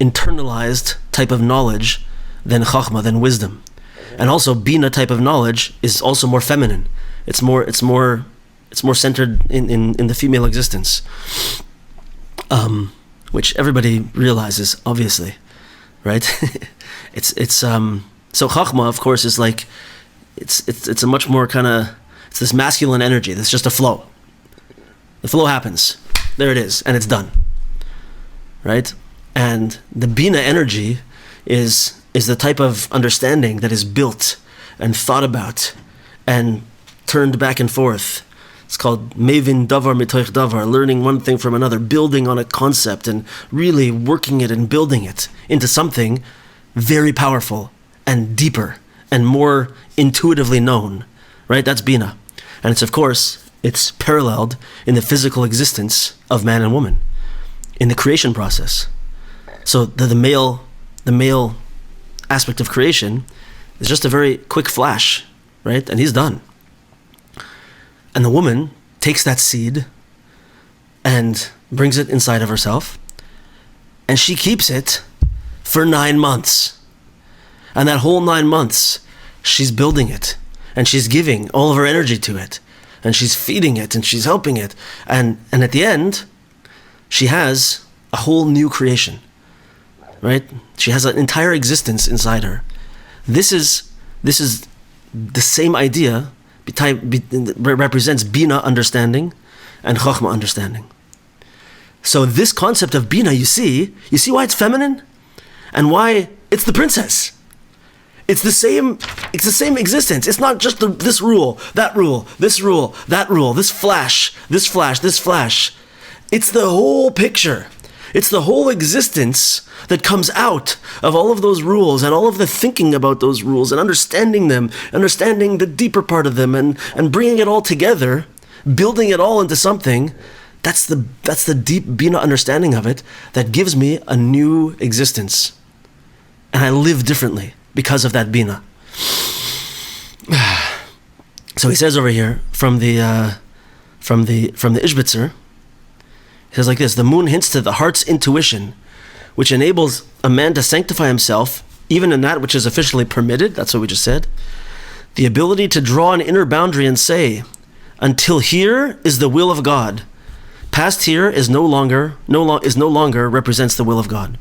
internalized type of knowledge than Chachma, than wisdom. And also Bina type of knowledge is also more feminine. It's more centered in the female existence. Which everybody realizes, obviously, right? So Chachma, of course, is like it's a much more kind of, it's this masculine energy. That's just a flow. The flow happens. There it is, and it's done. Right? And the Bina energy is the type of understanding that is built and thought about and turned back and forth. It's called Mevin Davar Mitoich Davar, learning one thing from another, building on a concept and really working it and building it into something very powerful and deeper and more intuitively known, right? That's Bina. And it's, of course, it's paralleled in the physical existence of man and woman, in the creation process. So the male aspect of creation is just a very quick flash, right? And he's done. And the woman takes that seed and brings it inside of herself, and she keeps it for 9 months. And that whole 9 months, she's building it, and she's giving all of her energy to it, and she's feeding it, and she's helping it. And at the end, she has a whole new creation, right? She has an entire existence inside her. This is the same idea. Represents Bina understanding and Chachma understanding. So this concept of Bina, you see why it's feminine and why it's the princess. It's the same existence. It's not just this rule, that rule, this rule, that rule, this flash, this flash, this flash. It's the whole picture. It's the whole existence that comes out of all of those rules and all of the thinking about those rules and understanding them, understanding the deeper part of them and bringing it all together, building it all into something. That's the deep Bina understanding of it that gives me a new existence. And I live differently because of that Bina. So he says over here from the Ishbitzer, he says like this: the moon hints to the heart's intuition, which enables a man to sanctify himself, even in that which is officially permitted. That's what we just said. The ability to draw an inner boundary and say, until here is the will of God. Past here is no longer represents the will of God.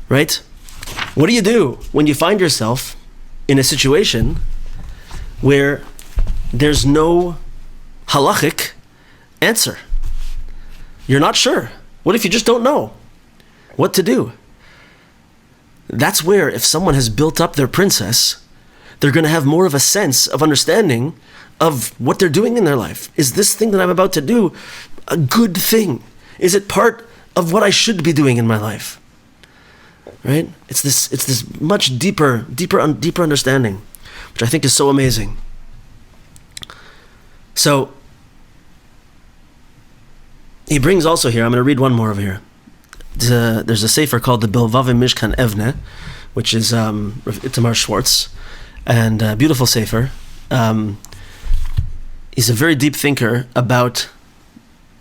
Right? What do you do when you find yourself in a situation where there's no halachic answer? You're not sure. What if you just don't know what to do? That's where, if someone has built up their princess, they're going to have more of a sense of understanding of what they're doing in their life. Is this thing that I'm about to do a good thing? Is it part of what I should be doing in my life? Right? It's this much deeper understanding, which I think is so amazing. So he brings also here, I'm going to read one more over here. There's a sefer called the Bilvavim Mishkan Evne, which is Itamar Schwartz, and a beautiful sefer. He's a very deep thinker about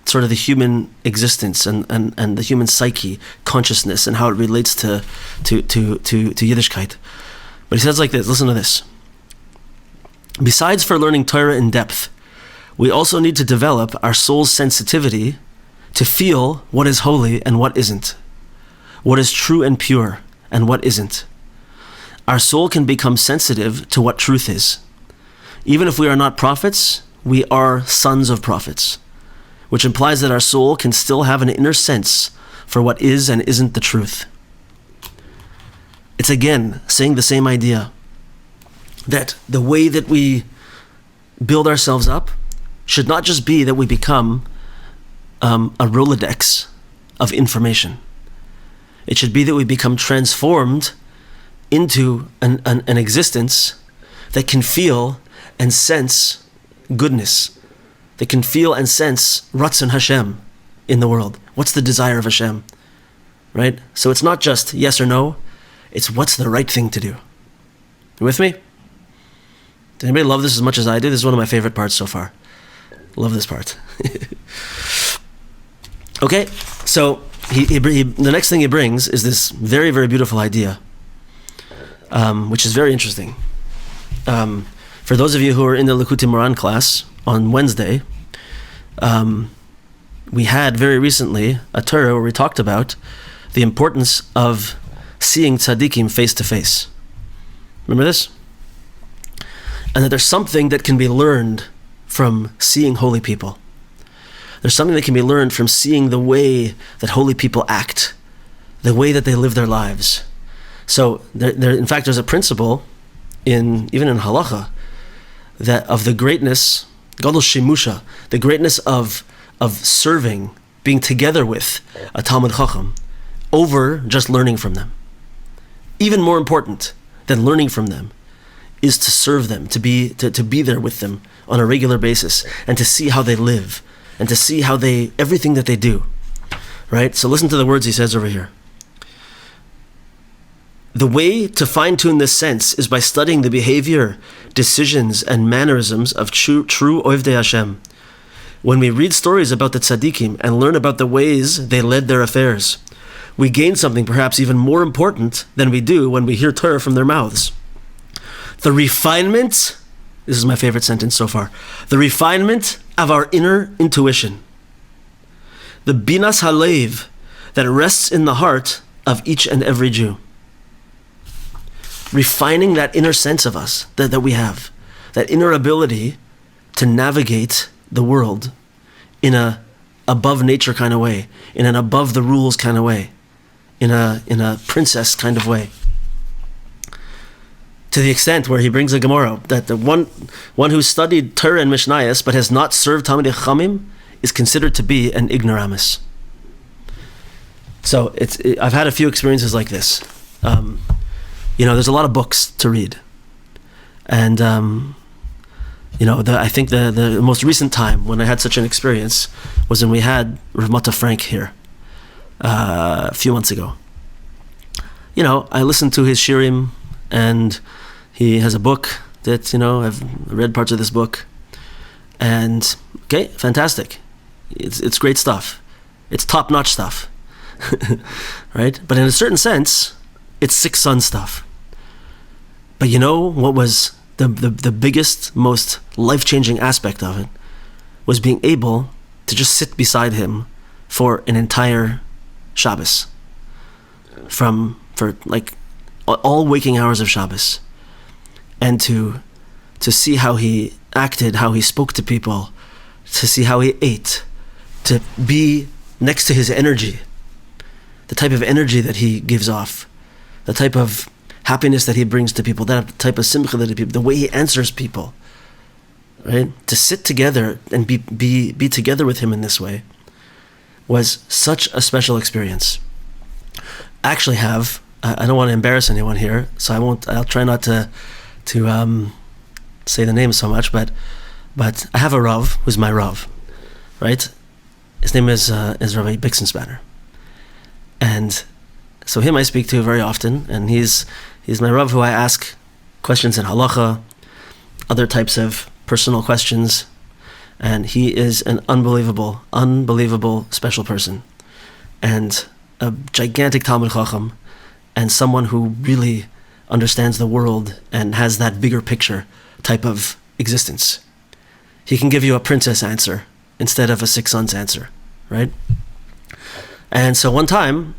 sort of the human existence and the human psyche, consciousness, and how it relates to Yiddishkeit. But he says like this, listen to this. Besides for learning Torah in depth, we also need to develop our soul's sensitivity to feel what is holy and what isn't, what is true and pure and what isn't. Our soul can become sensitive to what truth is. Even if we are not prophets, we are sons of prophets. which implies that our soul can still have an inner sense for what is and isn't the truth. It's again saying the same idea, that the way that we build ourselves up should not just be that we become a Rolodex of information. It should be that we become transformed into an existence that can feel and sense goodness, that can feel and sense Ratzon Hashem in the world. What's the desire of Hashem, right? So it's not just yes or no, it's what's the right thing to do. You with me? Does anybody love this as much as I do? This is one of my favorite parts so far. Love this part. Okay, so the next thing he brings is this very, very beautiful idea, which is very interesting. For those of you who are in the Likutei Moharan class on Wednesday, we had very recently a Torah where we talked about the importance of seeing tzaddikim face to face. Remember this? And that there's something that can be learned from seeing holy people. There's something that can be learned from seeing the way that holy people act, the way that they live their lives. So, in fact, there's a principle even in halacha, that of the greatness, gadol shemusha, the greatness of serving, being together with a Talmid Chacham, over just learning from them. Even more important than learning from them is to serve them, to be there with them on a regular basis, and to see how they live, and to see how everything that they do, right? So listen to the words he says over here. The way to fine-tune this sense is by studying the behavior, decisions, and mannerisms of true Ovdei Hashem. When we read stories about the tzaddikim and learn about the ways they led their affairs, we gain something perhaps even more important than we do when we hear Torah from their mouths. The refinement, this is my favorite sentence so far, the refinement of our inner intuition. The binas halev that rests in the heart of each and every Jew. Refining that inner sense of us that we have, that inner ability to navigate the world in a above nature kind of way, in an above the rules kind of way, in a princess kind of way. To the extent where he brings a Gemara that the one who studied Torah and Mishnayos but has not served Talmidei Chachamim is considered to be an ignoramus. So I've had a few experiences like this. There's a lot of books to read, and I think the most recent time when I had such an experience was when we had Rav Mata Frank here a few months ago. I listened to his shirim, and he has a book that I've read parts of this book, and okay, fantastic. It's great stuff. It's top-notch stuff, right? But in a certain sense, it's Six Sons stuff. But what was the biggest, most life-changing aspect of it was being able to just sit beside him for an entire Shabbos, for all waking hours of Shabbos, and to see how he acted, how he spoke to people, to see how he ate, to be next to his energy, the type of energy that he gives off, the type of happiness that he brings to people, that type of simcha that the way he answers people, right? To sit together and be together with him in this way was such a special experience. I actually have, I don't want to embarrass anyone here, so I'll try not to say the name so much, but I have a Rav who's my Rav, right? His name is Rabbi Bixenspanner. And so him I speak to very often, and he's my Rav who I ask questions in halacha, other types of personal questions, and he is an unbelievable special person, and a gigantic Talmid Chacham, and someone who really understands the world and has that bigger picture type of existence. He can give you a princess answer instead of a Six Sons answer, right? And so one time,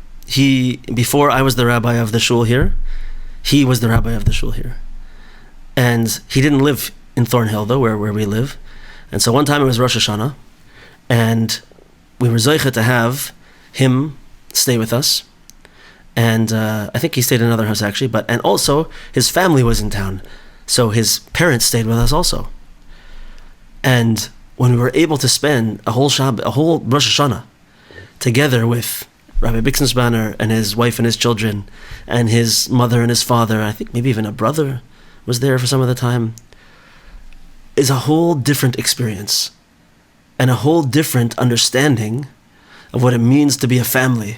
before I was the rabbi of the shul here, he was the rabbi of the shul here. And he didn't live in Thornhill, though, where we live. And so one time it was Rosh Hashanah, And we were zeicha to have him stay with us. And I think he stayed in another house actually, and also his family was in town. So his parents stayed with us also. And when we were able to spend a whole Rosh Hashanah together with Rabbi Bixenspanner and his wife and his children and his mother and his father, I think maybe even a brother was there for some of the time, is a whole different experience and a whole different understanding of what it means to be a family,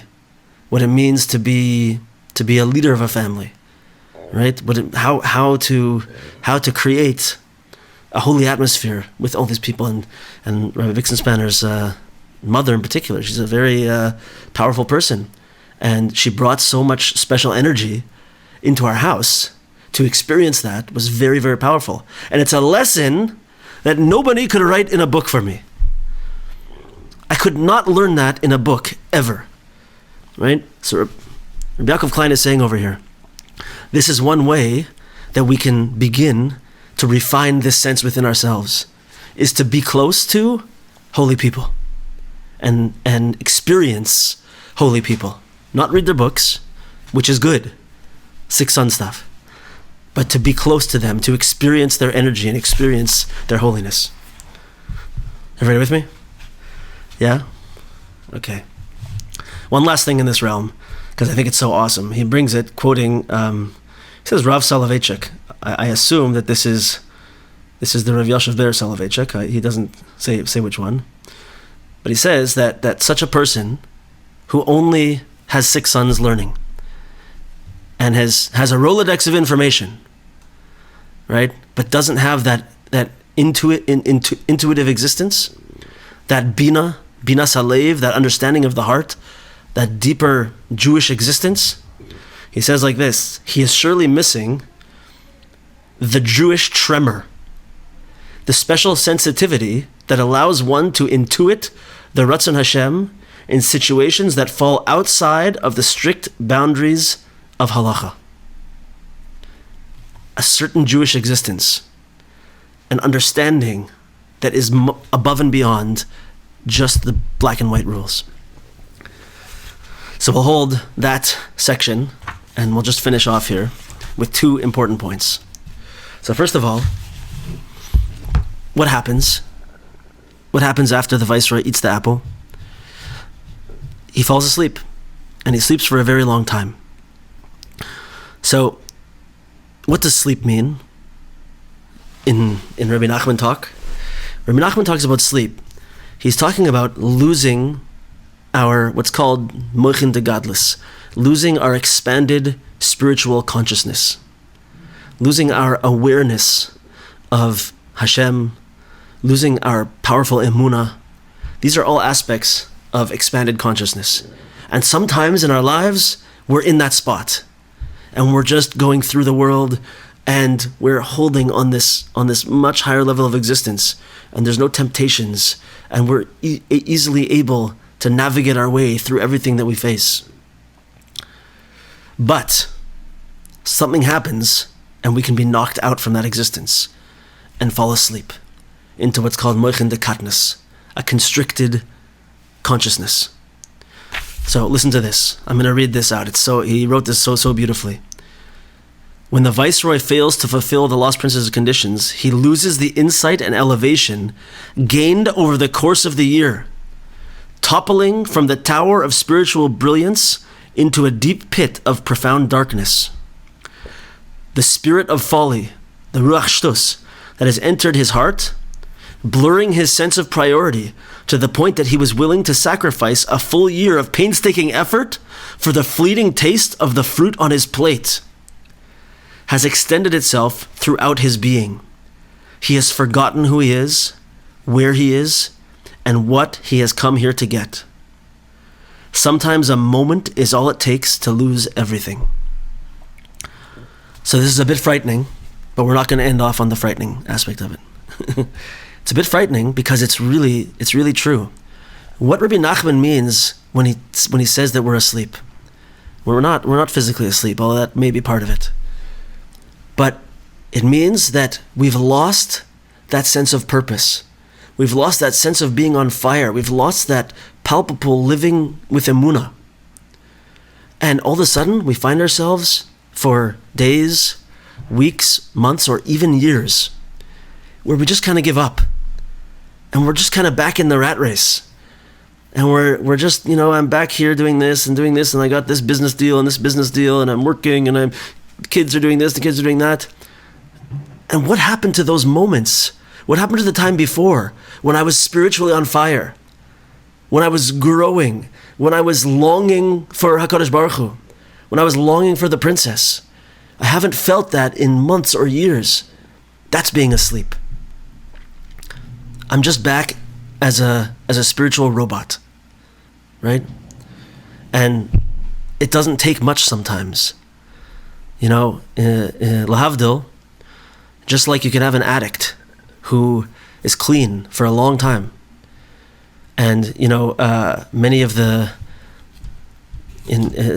what it means to be a leader of a family, right? How to create a holy atmosphere with all these people, and Rabbi Bixenspanner's mother in particular. She's a very powerful person, and she brought so much special energy into our house. To experience that was very, very powerful, and it's a lesson that nobody could write in a book for me. I could not learn that in a book ever. Right? So Rabbi Yaakov Klein is saying over here, this is one way that we can begin to refine this sense within ourselves, is to be close to holy people and experience holy people. Not read their books, which is good, Six Sun stuff, but to be close to them, to experience their energy and experience their holiness. Everybody with me? Yeah? Okay. One last thing in this realm, because I think it's so awesome. He brings it quoting, he says Rav Soloveitchik. I assume that this is the Rav Yashav Ber Soloveitchik. He doesn't say which one. But he says that such a person who only has 6 sons learning and has a Rolodex of information, right, but doesn't have that intuitive existence, that Bina Salev, that understanding of the heart, that deeper Jewish existence, he says like this: he is surely missing the Jewish tremor, the special sensitivity that allows one to intuit the Ratzon Hashem in situations that fall outside of the strict boundaries of halacha. A certain Jewish existence, an understanding that is above and beyond just the black and white rules. So we'll hold that section and we'll just finish off here with 2 important points. So first of all, what happens? What happens after the viceroy eats the apple? He falls asleep, and he sleeps for a very long time. So what does sleep mean in Rabbi Nachman talk? Rabbi Nachman talks about sleep. He's talking about losing our, what's called mochin de gadlus, losing our expanded spiritual consciousness, losing our awareness of Hashem, losing our powerful emunah. These are all aspects of expanded consciousness. And sometimes in our lives, we're in that spot, and we're just going through the world, and we're holding on this much higher level of existence, and there's no temptations, and we're easily able to navigate our way through everything that we face. But something happens, and we can be knocked out from that existence and fall asleep into what's called mochin de katnus, a constricted consciousness. So listen to this. I'm going to read this out. He wrote this so beautifully. When the viceroy fails to fulfill the lost prince's conditions, he loses the insight and elevation gained over the course of the year, toppling from the tower of spiritual brilliance into a deep pit of profound darkness. The spirit of folly, the ruach shtus, that has entered his heart, blurring his sense of priority to the point that he was willing to sacrifice a full year of painstaking effort for the fleeting taste of the fruit on his plate, has extended itself throughout his being. He has forgotten who he is, where he is, and what he has come here to get. Sometimes a moment is all it takes to lose everything. So this is a bit frightening, but we're not going to end off on the frightening aspect of it. It's a bit frightening because it's really true. What Rabbi Nachman means when he says that we're asleep, we're not physically asleep, although that may be part of it. But it means that we've lost that sense of purpose. We've lost that sense of being on fire. We've lost that palpable living with emunah. And all of a sudden, we find ourselves for days, weeks, months, or even years, where we just kind of give up. And we're just kind of back in the rat race. And we're just, I'm back here doing this, and I got this business deal, and I'm working, and the kids are doing this, the kids are doing that. And what happened to those moments? What happened to the time before, when I was spiritually on fire? When I was growing? When I was longing for HaKadosh Baruch Hu? When I was longing for the princess? I haven't felt that in months or years. That's being asleep. I'm just back as a spiritual robot, right? And it doesn't take much sometimes. Lahavdil, just like you can have an addict who is clean for a long time. And, many of the,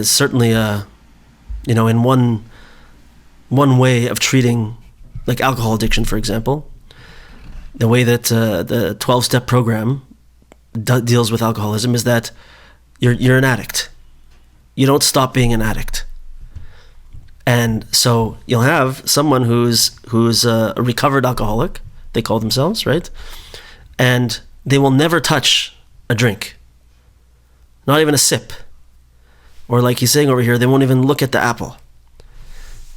certainly, in one way of treating, like alcohol addiction, for example, the way that the 12-step program deals with alcoholism is that you're an addict. You don't stop being an addict. And so you'll have someone who's a recovered alcoholic, they call themselves, right? And they will never touch a drink, not even a sip. Or like he's saying over here, they won't even look at the apple.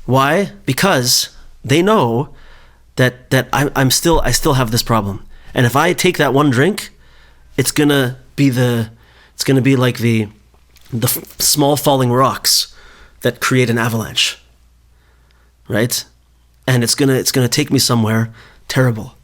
Why? Because they know that I still have this problem, and if I take that one drink, it's gonna be like the small falling rocks that create an avalanche, right? And it's gonna take me somewhere terrible.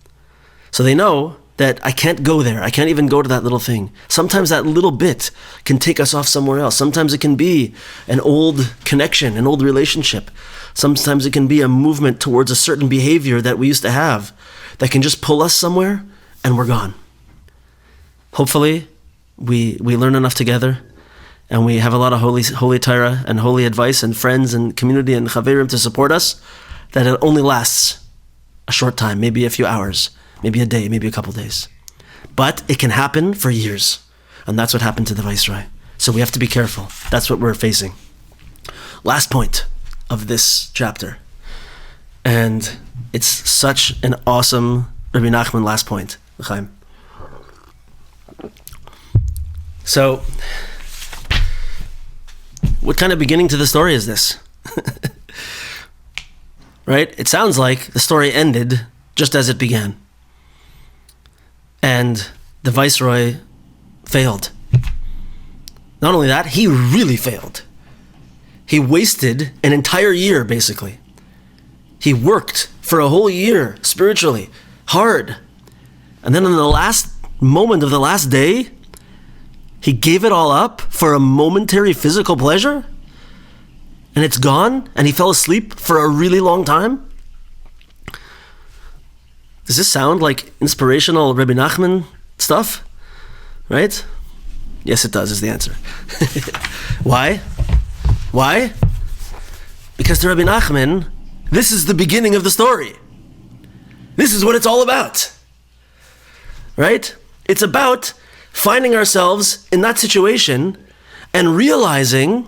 So they know that I can't go there. I can't even go to that little thing. Sometimes that little bit can take us off somewhere else. Sometimes it can be an old connection, an old relationship. Sometimes it can be a movement towards a certain behavior that we used to have that can just pull us somewhere and we're gone. Hopefully, we learn enough together and we have a lot of holy Torah and holy advice and friends and community and chaverim to support us, that it only lasts a short time, maybe a few hours, maybe a day, maybe a couple days. But it can happen for years. And that's what happened to the Viceroy. So we have to be careful. That's what we're facing. Last point of this chapter. And it's such an awesome Rabbi Nachman last point. L'chaim. So, what kind of beginning to the story is this? Right? It sounds like the story ended just as it began. And the Viceroy failed. Not only that, he really failed. He wasted an entire year, basically. He worked for a whole year, spiritually, hard. And then in the last moment of the last day, he gave it all up for a momentary physical pleasure? And it's gone? And he fell asleep for a really long time? Does this sound like inspirational Rabbi Nachman stuff? Right? Yes, it does, is the answer. Why? Why? Because to Rabbi Nachman, this is the beginning of the story. This is what it's all about. Right? It's about finding ourselves in that situation and realizing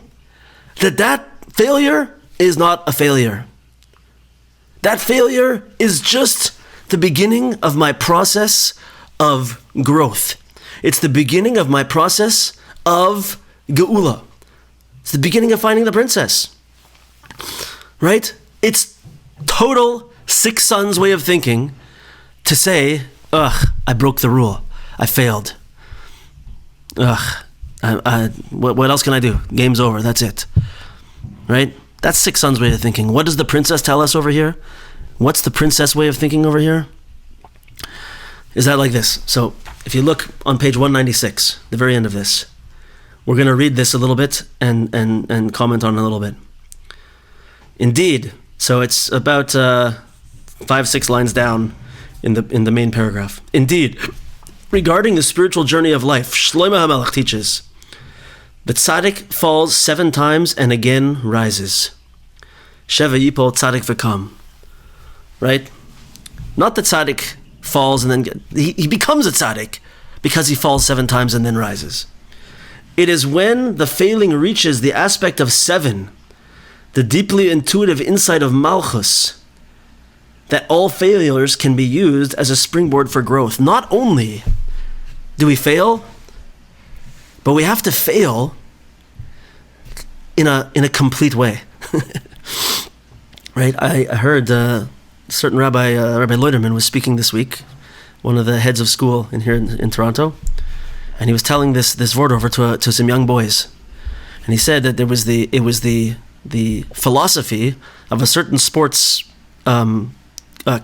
that failure is not a failure. That failure is just the beginning of my process of growth. It's the beginning of my process of geula. It's the beginning of finding the princess. Right? It's total six sons way of thinking to say, I broke the rule. I failed. What else can I do? Game's over. That's it. Right? That's six sons way of thinking. What does the princess tell us over here? What's the princess way of thinking over here? Is that like this? So if you look on page 196, the very end of this, we're going to read this a little bit and comment on it a little bit. Indeed, so it's about 5-6 lines down in the main paragraph. Indeed, regarding the spiritual journey of life, Shlomo HaMelech teaches, the tzaddik falls 7 times and again rises. Sheva yipol tzaddik v'kam. Right? Not the tzaddik falls and then he becomes a tzaddik because he falls 7 times and then rises. It is when the failing reaches the aspect of 7, the deeply intuitive insight of Malchus, that all failures can be used as a springboard for growth. Not only do we fail, but we have to fail in a complete way. Right? I heard a certain Rabbi Leuterman was speaking this week, one of the heads of school here in Toronto, and he was telling this word over to some young boys, and he said that it was the philosophy of a certain sports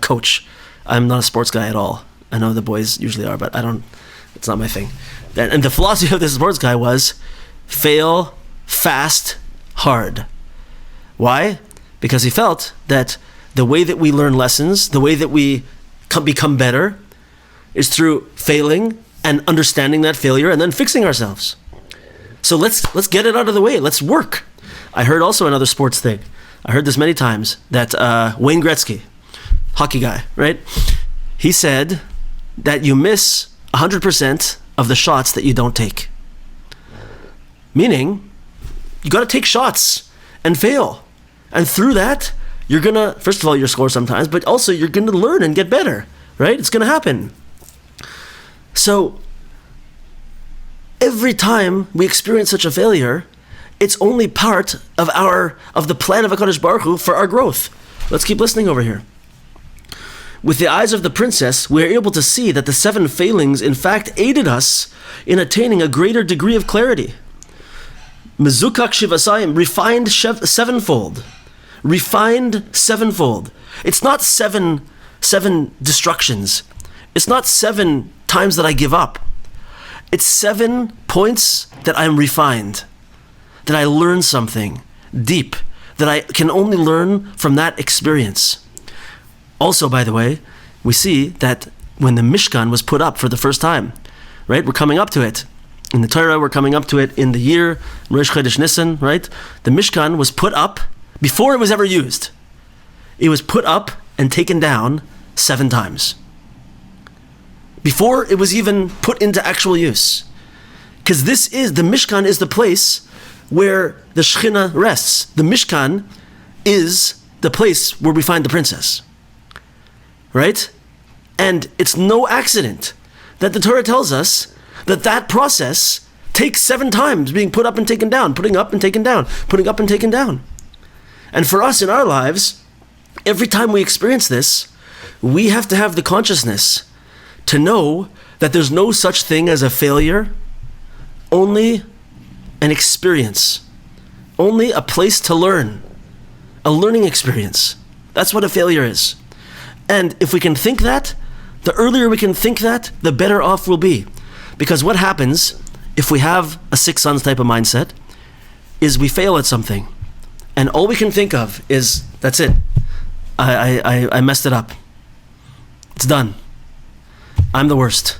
coach. I'm not a sports guy at all. I know the boys usually are, but it's not my thing. And the philosophy of this sports guy was fail fast, hard. Why? Because he felt that the way that we learn lessons, the way that we become better, is through failing and understanding that failure and then fixing ourselves. So let's get it out of the way. Let's work. I heard also another sports thing. I heard this many times, that Wayne Gretzky, hockey guy, right? He said that you miss 100% of the shots that you don't take. Meaning, you got to take shots and fail. And through that, you're going to, first of all, you'll score sometimes, but also you're going to learn and get better, right? It's going to happen. So, every time we experience such a failure, it's only part of the plan of HaKadosh Baruch Hu for our growth. Let's keep listening over here. With the eyes of the princess, we are able to see that the 7 failings in fact aided us in attaining a greater degree of clarity. Mezukak Shivasayim, refined sevenfold. Refined sevenfold. It's not seven destructions. It's not 7 times that I give up. It's 7 points that I'm refined, that I learn something deep, that I can only learn from that experience. Also, by the way, we see that when the Mishkan was put up for the first time, right? We're coming up to it. In the Torah, we're coming up to it in the year Rosh Chodesh Nisan, right? The Mishkan was put up before it was ever used. It was put up and taken down 7 times. Before it was even put into actual use. Because the Mishkan is the place where the Shekhinah rests. The Mishkan is the place where we find the princess. Right? And it's no accident that the Torah tells us that process takes 7 times, being put up and taken down, putting up and taken down, putting up and taken down. And for us in our lives, every time we experience this, we have to have the consciousness to know that there's no such thing as a failure, only an experience, only a place to learn, a learning experience. That's what a failure is. And if we can think that, the earlier we can think that, the better off we'll be. Because what happens if we have a 6 sons type of mindset is we fail at something. And all we can think of is, that's it. I messed it up. It's done. I'm the worst.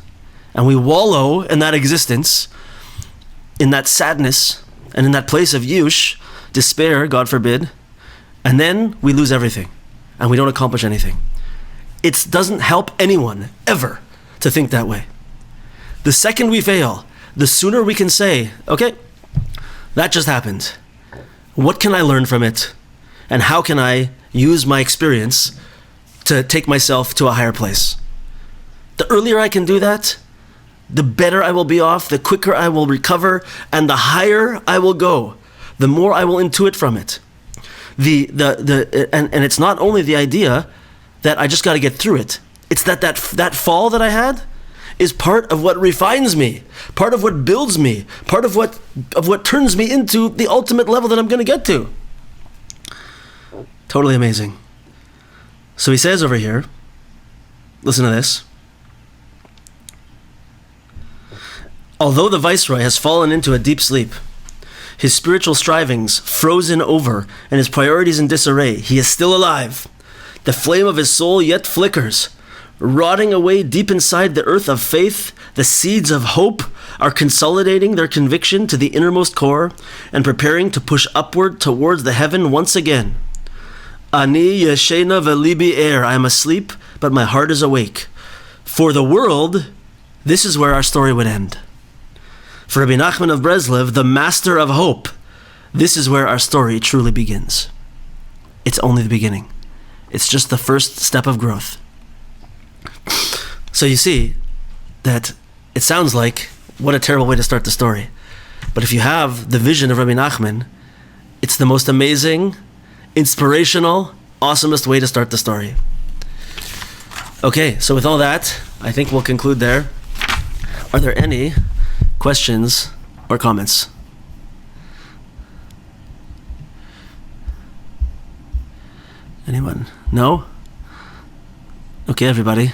And we wallow in that existence, in that sadness, and in that place of yush, despair, God forbid, and then we lose everything, and we don't accomplish anything. It doesn't help anyone, ever, to think that way. The second we fail, the sooner we can say, okay, that just happened. What can I learn from it? And how can I use my experience to take myself to a higher place? The earlier I can do that, the better I will be off, the quicker I will recover, and the higher I will go, the more I will intuit from it. And it's not only the idea that I just got to get through it. It's that fall that I had is part of what refines me, part of what builds me, part of what turns me into the ultimate level that I'm going to get to. Totally amazing. So he says over here, listen to this. Although the viceroy has fallen into a deep sleep, his spiritual strivings frozen over and his priorities in disarray, he is still alive. The flame of his soul yet flickers. Rotting away deep inside the earth of faith, the seeds of hope are consolidating their conviction to the innermost core and preparing to push upward towards the heaven once again. Ani yeshena velibi er, I am asleep, but my heart is awake. For the world, this is where our story would end. For Rabbi Nachman of Breslov, the master of hope, this is where our story truly begins. It's only the beginning. It's just the first step of growth. So you see that it sounds like what a terrible way to start the story. But if you have the vision of Rabbi Nachman, it's the most amazing, inspirational, awesomest way to start the story. Okay, so with all that, I think we'll conclude there. Are there any questions or comments? Anyone? No? Okay, everybody.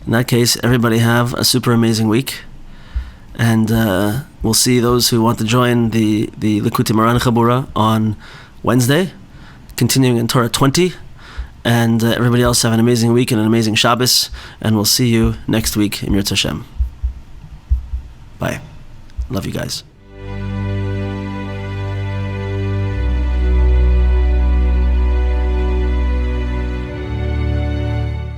In that case, everybody have a super amazing week. And we'll see those who want to join the Likutei Moharan Chabura on Wednesday, continuing in Torah 20. And everybody else have an amazing week and an amazing Shabbos. And we'll see you next week in Ratzon Hashem. Bye. Love you guys.